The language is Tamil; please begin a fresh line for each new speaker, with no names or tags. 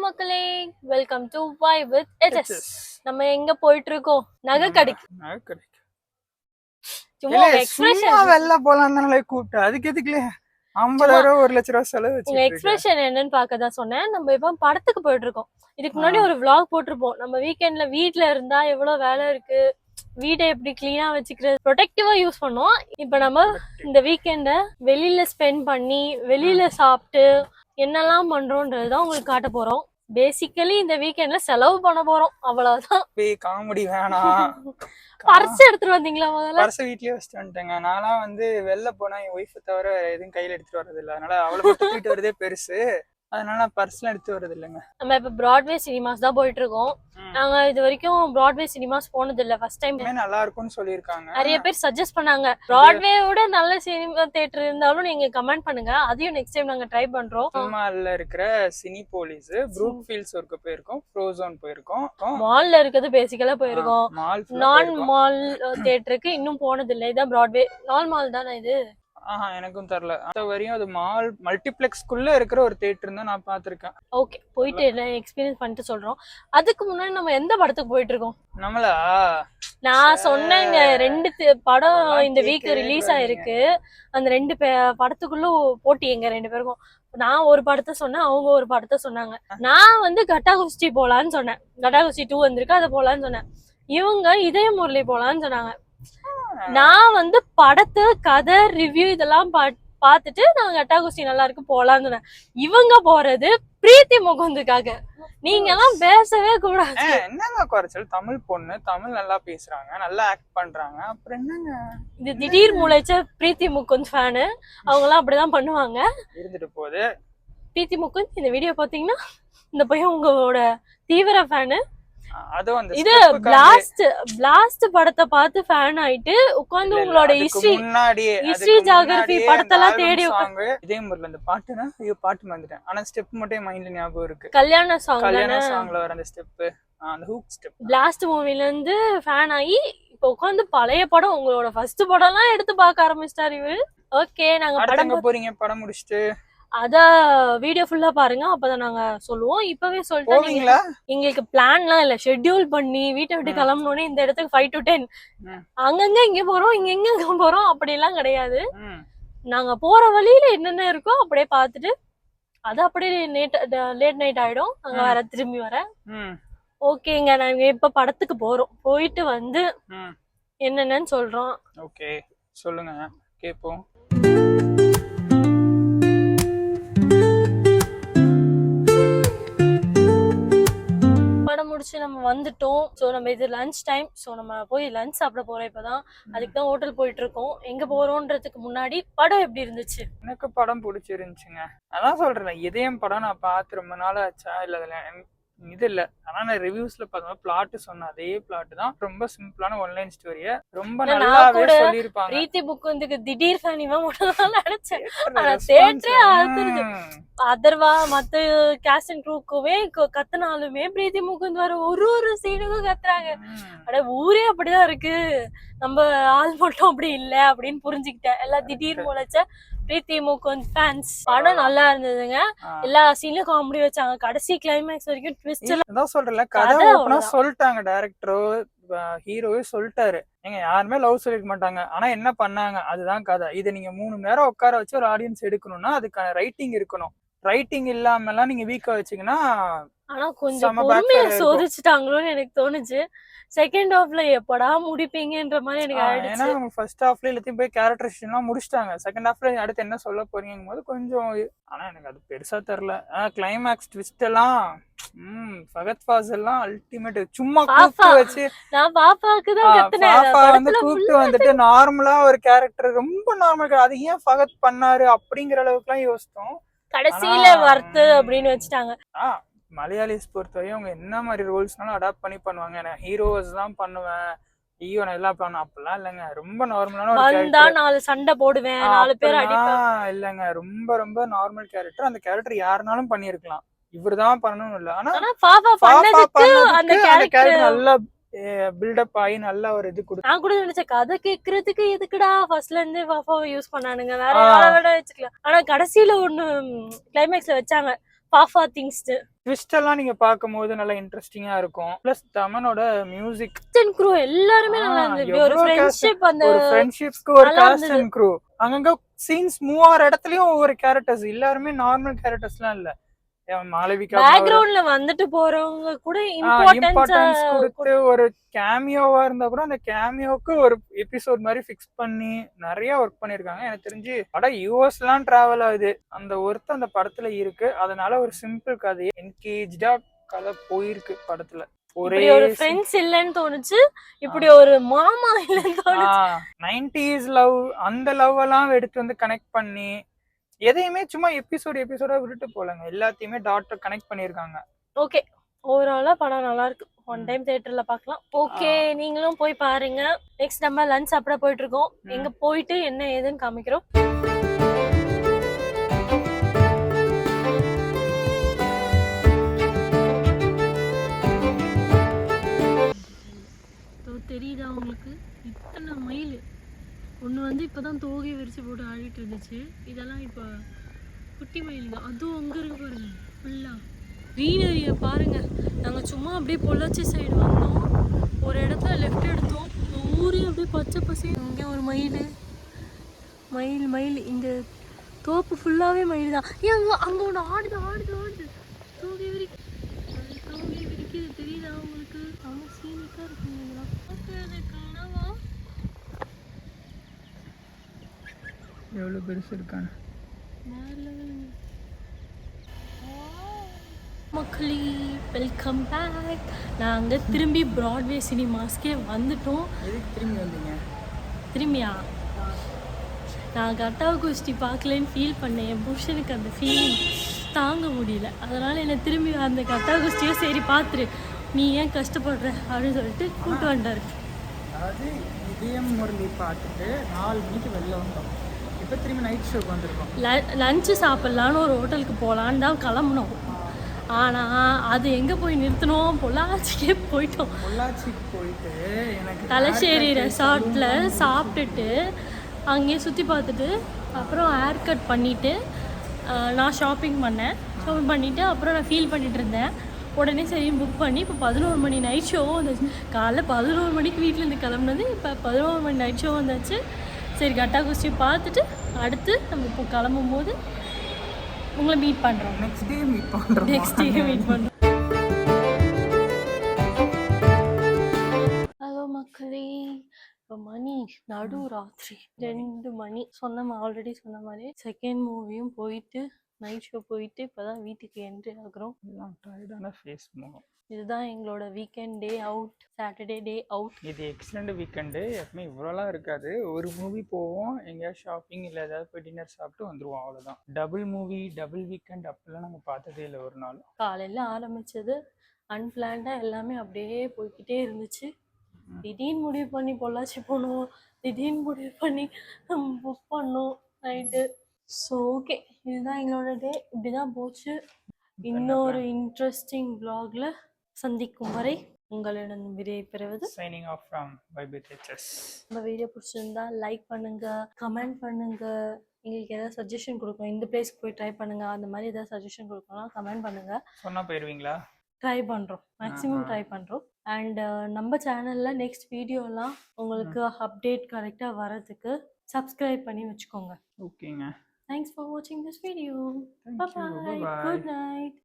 மக்களே, வெல்கம் டு வை வித் எச்எஸ். நம்ம எங்க போயிட்டு இருக்கோம்? நகை கடைக்கு. சும்மா எக்ஸ்பிரஷன்
வெளில போலாம்னால கூப்பிட்டு அதுக்கு எதுக்குல 50,000 1,00,000 செலவு வச்சு
உங்க எக்ஸ்பிரஷன் என்னன்னு பார்க்க தான் சொன்னேன். நம்ம இப்ப படத்துக்கு போயிட்டு இருக்கோம். இதுக்கு முன்னாடி ஒரு vlog போட்டிருப்போம். நம்ம வீக்கெண்ட்ல வீட்ல இருந்தா எவ்வளவு வேலை இருக்கு, வீட்டை எப்படி கிளீனா வச்சுக்கிறது, ப்ரொடெக்டிவா யூஸ் பண்ணோம். இப்ப நம்ம இந்த வீக்கெண்ட வெளியில ஸ்பெண்ட் பண்ணி வெளியில சாப்பிட்டு என்னெல்லாம் பண்றோம்ன்றதுதான் உங்களுக்கு காட்ட போறோம். பேசிக்கலி இந்த வீக்கெண்ட்ல செலவு பண்ண போறோம், அவ்வளவுதான்.
காமெடி வேணாம்.
பர்ஸ் எடுத்துட்டு வந்தீங்களா? முதல்ல
பர்ஸ் வீட்லயே வச்சுட்டு வந்துட்டேங்க. நான்லாம் வந்து வெளில போனா என் ஒய்ஃபை தவிர எதுவும் கையில எடுத்துட்டு வர்றது இல்லை. அதனால அவளை மட்டும் தூக்கிட்டு வரதே பெருசு. அதனால பர்ஸ்லாம் எடுத்து வர்றது இல்லைங்க.
நம்ம இப்ப பிராட்வே சினிமாஸ் தான் போயிட்டு இருக்கோம். நாங்க இது வரைக்கும் பிராட்வே சினிமாஸ் போனது இல்ல, ஃபர்ஸ்ட் டைம்.
நல்லா இருக்கும்னு சொல்லிருக்காங்க.
நிறைய பேர் சஜஸ்ட் பண்ணாங்க. பிராட்வேவோட நல்ல சினிமா தியேட்டர் இருந்தாலும் நீங்க கமெண்ட் பண்ணுங்க, அதையும் நெக்ஸ்ட் டைம் நாங்க ட்ரை பண்றோம்.
மால்ல இருக்கிற சினிபோலிஸ், ப்ரூக் ஃபீல்ட்ஸ் ஒர்க்கு போயிருக்கோம், ஃப்ரோசோன் போயிருக்கோம்,
மால்ல இருக்கிறது பேசிக்கலா போயிருக்கோம். நான் மால் தியேட்டருக்கு இன்னும் போனது இல்ல. இதான் பிராட்வே நால் மால் தானே இது?
எனக்கும் தெரியல. அது வரையும் அது மால் மல்டிப்ளெக்ஸ்க்குள்ள இருக்கிற ஒரு தியேட்டர் தான் நான் பாத்திருக்கேன்.
ஓகே, போயிட்டு எக்ஸ்பீரியன்ஸ் பண்ணிட்டு சொல்றோம். அதுக்கு முன்னாடி நம்ம எந்த படத்துக்கு போயிட்டு இருக்கோம்?
நம்மளா
நான் சொன்னேங்க, 2 படம் இந்த வீக் ரிலீஸ் ஆயிருக்கு. அந்த 2 படத்துக்குள்ள போட்டி எங்க 2 பேருக்கும். நான் ஒரு படத்தை சொன்னேன், அவங்க ஒரு படத்தை சொன்னாங்க. நான் வந்து கட்டா குஸ்தி போலான்னு சொன்னேன். கட்டா குஸ்தி 2 வந்திருக்கு, அதை போலான்னு சொன்னேன். இவங்க இதய முரளி போலான்னு சொன்னாங்க. நான் வந்து படத்தை கதை ரிவ்யூ இதெல்லாம் பார்த்துட்டு நான் கட்டா குஸ்தி நல்லா இருக்கு போலான்னு சொன்னேன். இவங்க போறது பிரீத்தி முகுந்துக்காக. நீங்க எல்லாம் பேசவே கூடாது.
என்னங்க குறைச்சல்? தமிழ் பொண்ணு, தமிழ் நல்லா பேசுறாங்க, நல்லா ஆக்ட் பண்றாங்க, அப்புறம் என்னங்க
இது திடீர் முளைச்ச பிரீத்தி முகுந்த் ஃபேனு. அவங்க எல்லாம் அப்படிதான் பண்ணுவாங்க.
இருந்துட்டு போகுது.
பிரீத்தி முகுந்த் இந்த வீடியோ பாத்தீங்கன்னா இந்த பையன் உங்களோட தீவிர ஃபேனு. இது பிளாஸ்ட் படத்தை பார்த்து ஃபேன் ஆயிட்டு உட்கார்ந்து உங்களோட ஹிஸ்டரி ஜியோகிராஃபி படத்தெல்லாம் தேடி
இதே முறையில அந்த பாட்டுனா பாட்டு மறந்துட்டேன், ஆனா ஸ்டெப் மட்டும் மைண்ட்ல ஞாபகம் இருக்கு.
கல்யாண
சாங்ல வர அந்த ஸ்டெப், அந்த ஹூக் ஸ்டெப்.
பிளாஸ்ட் மூவில இருந்து ஃபேன் ஆகி இப்ப உட்கார்ந்து பழைய படம் உங்களோட ஃபர்ஸ்ட் படம் எல்லாம் எடுத்து பார்க்க ஆரம்பிச்சிட்டாரு இவரு. ஓகே, நாங்க படம்
போறீங்க, படம் முடிச்சுட்டு
அத வீடியோ ஃபுல்லா பாருங்க, அப்பதான் நாங்க சொல்லுவோம். இப்பவே சொல்லிட்டோம், எங்களுக்கு பிளான்லாம் இல்ல. ஷெட்யூல் பண்ணி வீட்டை விட்டு கிளம்பணும்னு இந்த இடத்துக்கு 5 to 10 அங்கங்க இங்க போறோம், இங்க போறோம், அப்படி எல்லாம் கிடையாது. நாங்க போற வழியில என்னென்ன இருக்கோ அப்படியே பாத்துட்டு அது அப்படியே லேட் நைட் ஆயிடும் நாங்க வேற திரும்பி வர. ஓகேங்க, நாங்க இப்ப படத்துக்கு போறோம். போயிட்டு வந்து என்னென்னு சொல்றோம்.
ஓகே, சொல்லுங்க கேப்போம்.
முடிச்சு நம்ம வந்துட்டோம். சோ நம்ம இது லஞ்ச் டைம். சோ நம்ம போய் லஞ்ச் சாப்பிட போறோம் இப்பதான். அதுக்கு தான் ஹோட்டல் போயிட்டு இருக்கோம். எங்க போறோம்ன்றதுக்கு முன்னாடி படம் எப்படி இருந்துச்சு?
எனக்கு படம் பிடிச்சிருந்துச்சுங்க. அதான் சொல்றேன், இதயம் படம் நான் பார்த்து ரொம்ப நாள் ஆச்சா இல்ல இது இல்ல. ஆனா நான் ரிவ்யூஸ்ல பார்த்தா பிளாட் சொன்ன அதே பிளாட் தான். ரொம்ப சிம்பிளான ஒன்லைன் ஸ்டோரிய ரொம்ப நல்லாவே சொல்லிருப்பாங்க.
பிரீத்தி முகுந்துக்கு திடீர் ஃபேன் இவன் மட்டும் நினைச்சேன். ஆனா தியேட்டரே ஆத்துறது. அதர்வா மத்த கேஸ்ட் அண்ட் க்ரூக்குமே கத்துனாலுமே பிரீத்தி முகுந்த் வர ஒரு சீனுக்கும் கத்துறாங்க. அட ஊரே அப்படிதான் இருக்கு, நம்ம ஆள் மட்டும் அப்படி இல்ல அப்படின்னு புரிஞ்சுக்கிட்டேன். எல்லாம் திடீர் முளைச்ச பிரீத்தி முகுந்த் ஃபேன்ஸ். படம் நல்லா இருந்ததுங்க. எல்லா சீன்லயும் காமெடி வச்சாங்க. கடைசி கிளைமேக்ஸ் வரைக்கும் ட்விஸ்ட்
எல்லாம் சொல்றல. கதை ஓபனா சொல்லிட்டாங்க, டைரக்டரோ ஹீரோவே சொல்லிட்டாரு. நீங்க யாருமே லவ் சொல்லிக்க மாட்டாங்க, ஆனா என்ன பண்ணாங்க அதுதான் கதை. இதை நீங்க 3 மணி நேரம் உட்கார வச்சு ஒரு ஆடியன்ஸ் எடுக்கணும்னா அதுக்கான ரைட்டிங் இருக்கணும். ரைட்டிங் இல்லாம எல்லாம் நீங்க வீக்கா வச்சீங்கன்னா
ஆனா கொஞ்சம் பொறுமையா சோதிச்சுட்டாங்களோன்னு எனக்கு தோணுச்சு. செகண்ட் ஹாஃப்ல எப்படா முடிப்பீங்கன்ற மாதிரி எனக்கு ஆயிடுச்சு.
ஏன்னா அவங்க ஃபர்ஸ்ட் ஹாஃப்ல எல்லாத்தையும் போய் கேரக்டரைசேஷன்லாம் முடிச்சிட்டாங்க. செகண்ட் ஹாஃப்ல அடுத்து என்ன சொல்ல போறீங்கும் போது கொஞ்சம், ஆனா எனக்கு அது பெருசா தெரியல. கிளைமேக்ஸ் ட்விஸ்ட் எல்லாம் ஃபகத் ஃபாசில் எல்லாம் அல்டிமேட். சும்மா கூப்பிட்டு வச்சு
நான் பாப்பாக்கு தான் கத்துனேன்.
பாப்பா வந்து கூப்பிட்டு வந்துட்டு நார்மலா ஒரு கேரக்டர், ரொம்ப நார்மல், அது ஏன் ஃபகத் பண்ணாரு அப்படிங்கிற அளவுக்கு எல்லாம் யோசித்தோம்.
கடைசியில வர்த்து அப்படின்னு வச்சுட்டாங்க.
மலையாளிஸ் பொறுத்தவரையும் அவங்க என்ன மாதிரி ரோல்ஸ்னாலும் அடாப்ட் பண்ணி பண்ணுவாங்க. நான் ஹீரோஸ் தான் பண்ணுவேன், ஐயோ நான் எல்லாம் பண்ண அப்படிலாம் இல்லைங்க. ரொம்ப நார்மலான ஒரு கேரக்டர்.
4 சண்டை போடுவேன், 4 பேர் அடிப்பேன்
இல்லைங்க. ரொம்ப ரொம்ப நார்மல் கேரக்டர். அந்த கேரக்டர் யாருனாலும் பண்ணிருக்கலாம், இவருதான் பண்ணணும் இல்ல. ஆனா
பாப்பா பண்ணதுக்கு அந்த கேரக்டர்
நல்லா பில்டப் ஆகி நல்லா ஒரு இது கொடுத்து.
நான் கூட நினைச்சேன் கதை கேக்குறதுக்கு எதுக்குடா ஃபர்ஸ்ட்ல இருந்து பாப்பாவை யூஸ் பண்ணானுங்க, வேற யாரை விட வச்சுக்கலாம். ஆனா கடைசியில ஒண்ணு கிளைமேக்ஸ்ல வச்சாங்க, பாஃபா திங்ஸ்.
ட்விஸ்ட் எல்லாம் நீங்க பார்க்கும்போது நல்லா இன்ட்ரெஸ்டிங்கா இருக்கும். பிளஸ் தமனோட மியூசிக்
அண்ட் க்ரூ எல்லாருமே நல்லா இருந்தது. இப்படி ஒரு ஃப்ரெண்ட்ஷிப், அந்த
ஒரு ஃப்ரெண்ட்ஷிப்க்கு ஒரு காஸ்ட் அண்ட் க்ரூ. அங்கங்க சீன்ஸ் மூவ் ஆகிற இடத்துலயும் ஒவ்வொரு கேரக்டர்ஸ், எல்லாருமே நார்மல் கேரக்டர்ஸ்லாம் இல்ல. மாளவிகா
பேக்ரவுண்ட்ல வந்துட்டு போறவங்க கூட இம்பார்ட்டன்ஸ்
கொடுத்து ஒரு கேமியோவா இருந்தா கூட அந்த கேமியோக்கு ஒரு எபிசோட் மாதிரி ஃபிக்ஸ் பண்ணி நிறைய ஒர்க் பண்ணிருக்காங்க. எனக்கு தெரிஞ்சு படம் யூஎஸ்லாம் டிராவல் ஆகுது, அந்த ஒர்த் அந்த படத்துல இருக்கு. அதனால ஒரு சிம்பிள் கதையை என்கேஜ்டா கதை போயிருக்கு படத்துல.
ஒரே ஒரு ஃப்ரெண்ட்ஸ் இல்லன்னு தோணுச்சு, இப்படி ஒரு மாமா இல்லன்னு தோணுச்சு.
90s லவ், அந்த லவ் எல்லாம் எடுத்து வந்து கனெக்ட் பண்ணி எதையுமே சும்மா எபிசோடா விட்டுட்டு போலங்க, எல்லாத்தையுமே டாட்டர் கனெக்ட் பண்ணிருக்காங்க.
ஓகே, ஓவராலா படம் நல்லா இருக்கு. ஒன் டைம் தியேட்டர்ல பார்க்கலாம். ஓகே, நீங்களும் போய் பாருங்க. நெக்ஸ்ட் நம்ம லஞ்ச் சாப்பிட போயிட்டு இருக்கோம். எங்க போயிட்டு என்ன ஏதுன்னு காமிக்கிறோம். தெரியுதா உங்களுக்கு? இத்தனை மயில் ஒன்று வந்து இப்போதான் தோகை விரிச்சு போட்டு ஆடிட்டு இருந்துச்சு. இதெல்லாம் இப்போ குட்டி மயில் தான். அதுவும் அங்கே இருக்கு பாருங்க, ஃபுல்லாக க்ரீனரியை பாருங்க. நாங்கள் சும்மா அப்படியே பொள்ளாச்சி சைடு வந்தோம், ஒரு இடத்துல லெஃப்ட் எடுத்தோம், ஊரே அப்படியே பச்சை பசே. இங்கே ஒரு மயில் இந்த தோப்பு ஃபுல்லாகவே மயில் தான். ஏன் அங்கே ஒன்று ஆடுது தோகை விரிக்குது, தெரியுதா உங்களுக்கு? அவங்க சீனிக்காக இருக்குங்களா? கனவா
எவ்வளவு பெருசு இருக்கான
மக்களே, வெல்கம் பேக். நாங்கள் திரும்பி பிராட்வே சினிமாஸ்க்கே வந்துட்டோம்.
எதுக்கு திரும்பி வந்தீங்க?
திரும்பியா? நான் கட்டாவ குஸ்தி பார்க்கலன்னு ஃபீல் பண்ணேன். என் புருஷனுக்கு அந்த ஃபீலிங் தாங்க முடியல. அதனால் என்னை திரும்பி அந்த கட்டாவ குஸ்தியை சரி பார்த்துரு, நீ ஏன் கஷ்டப்படுற அப்படின்னு சொல்லிட்டு கூப்பிட்டு வந்துட்டாரு.
அதாவது இதயம் முரளி பார்த்துட்டு 4 மணிக்கு வெளில வந்தோம். இப்போ திரும்பி நைட் ஷோக்கு வந்திருக்கோம்.
லஞ்சு சாப்பிட்லான்னு ஒரு ஹோட்டலுக்கு போகலான்னு தான் கிளம்புனோம். ஆனால் அது எங்கே போய் நிறுத்தணும்? பொள்ளாச்சிக்கே போயிட்டோம்.
பொள்ளாச்சிக்கு போயிட்டு எனக்கு
தலச்சேரி ரெசார்ட்டில் சாப்பிட்டுட்டு அங்கேயே சுற்றி பார்த்துட்டு அப்புறம் ஹேர் கட் பண்ணிவிட்டு நான் ஷாப்பிங் பண்ணிவிட்டு அப்புறம் நான் ஃபீல் பண்ணிகிட்டு இருந்தேன். உடனே சரி புக் பண்ணி இப்போ 11 மணி நைட் ஷோ வந்துச்சு. காலைல 11 மணிக்கு வீட்டிலேருந்து கிளம்புனது, இப்போ 11 மணி நைட் ஷோ வந்தாச்சு. சரி கட்டா குஸ்தி பார்த்துட்டு அடுத்து நம்ம இப்போ கிளம்பும் போது உங்களை மீட் பண்ணுறோம்.
நெக்ஸ்ட் டே மீட் பண்ணுறோம்.
ஹலோ மக்களே, இப்போ மணி நடுராத்திரி 2 மணி. ஆல்ரெடி சொன்ன மாதிரி செகண்ட் மூவியும் போயிட்டு நைட் ஷோ போயிட்டு இப்போதான் வீட்டுக்கு என்ட்ரி ஆகுறோம். இதுதான் எங்களோட weekend day out, Saturday day out.
இது எக்ஸலண்ட் வீக்கெண்டு. எப்பவுமே இவ்வளோலாம் இருக்காது. ஒரு மூவி போவோம், எங்கேயாவது ஷாப்பிங் இல்லை ஏதாவது போய் டின்னர் சாப்பிட்டு வந்துடுவோம், அவ்வளோதான். டபுள் மூவி டபுள் வீக்கெண்ட் அப்படிலாம் நாங்கள் பார்த்ததே இல்லை ஒரு நாள்.
காலையில் ஆரம்பித்தது அன்பிளான்டாக எல்லாமே அப்படியே போய்கிட்டே இருந்துச்சு. திடீர்னு முடிவு பண்ணி பொள்ளாச்சி போகணும், திடீர்னு முடிவு பண்ணி புக் பண்ணோம் நைட்டு. ஸோ ஓகே, இதுதான் எங்களோட டே, இப்படி தான் போச்சு. இன்னொரு இன்ட்ரெஸ்டிங் vlogல சந்திக்கும் வரை உங்களிடம் விடைபெறுவது
சைனிங் ஆஃப் ஃப்ரம் வைபிஎச்எஸ்.
நம்ம வீடியோ பிடிச்சிருந்தா லைக் பண்ணுங்க, கமெண்ட் பண்ணுங்க. எங்களுக்கு ஏதாவது சஜஷன் கொடுக்கணும், இந்த பிளேஸ்க்கு போய் ட்ரை பண்ணுங்க, அந்த மாதிரி ஏதாவது சஜஷன் கொடுக்கணும் கமெண்ட் பண்ணுங்க.
சொன்னா போயிடுவீங்களா?
ட்ரை பண்ணுறோம், மேக்ஸிமம் ட்ரை பண்ணுறோம். அண்ட் நம்ம சேனலில் நெக்ஸ்ட் வீடியோலாம் உங்களுக்கு அப்டேட் கரெக்டாக வரதுக்கு சப்ஸ்கிரைப் பண்ணி வச்சுக்கோங்க.
ஓகேங்க.
Thanks for watching this video.
Thank you.
Bye-bye.
Bye-bye.
Good night.